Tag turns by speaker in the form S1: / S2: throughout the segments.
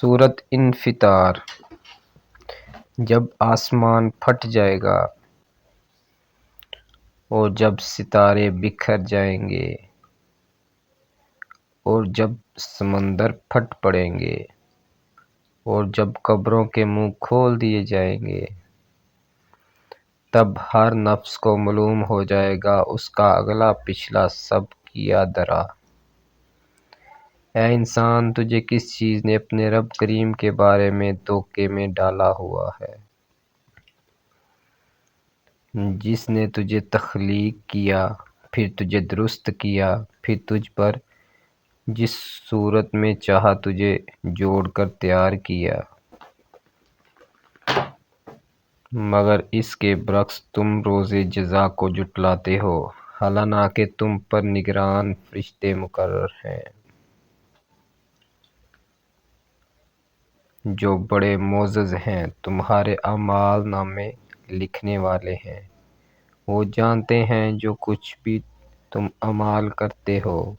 S1: سورۃ انفطار۔ جب آسمان پھٹ جائے گا اور جب ستارے بکھر جائیں گے اور جب سمندر پھٹ پڑیں گے اور جب قبروں کے منہ کھول دیے جائیں گے، تب ہر نفس کو معلوم ہو جائے گا اس کا اگلا پچھلا سب کیا درا۔ اے انسان، تجھے کس چیز نے اپنے رب کریم کے بارے میں دھوکے میں ڈالا ہوا ہے، جس نے تجھے تخلیق کیا، پھر تجھے درست کیا، پھر تجھ پر جس صورت میں چاہا تجھے جوڑ کر تیار کیا، مگر اس کے برعکس تم روز جزا کو جھٹلاتے ہو، حالانکہ تم پر نگران فرشتے مقرر ہیں جو بڑے معزز ہیں، تمہارے اعمال نامے لکھنے والے ہیں۔ وہ جانتے ہیں جو کچھ بھی تم اعمال کرتے ہو۔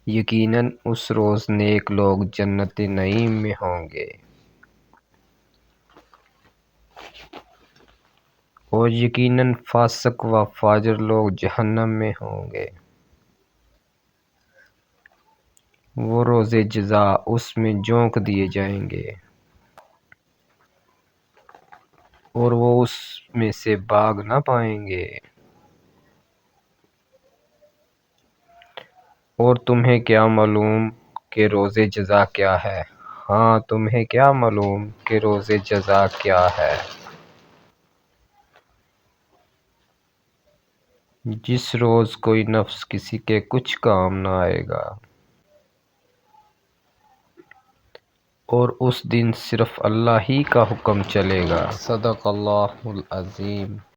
S1: یقیناً اس روز نیک لوگ جنت نعیم میں ہوں گے اور یقیناً فاسق و فاجر لوگ جہنم میں ہوں گے۔ وہ روز جزا اس میں جھونک دیے جائیں گے اور وہ اس میں سے بھاگ نہ پائیں گے۔ اور تمہیں کیا معلوم کہ روز جزا کیا ہے؟ ہاں، تمہیں کیا معلوم کہ روز جزا کیا ہے؟ جس روز کوئی نفس کسی کے کچھ کام نہ آئے گا اور اس دن صرف اللہ ہی کا حکم چلے گا۔ صدق اللہ العظیم۔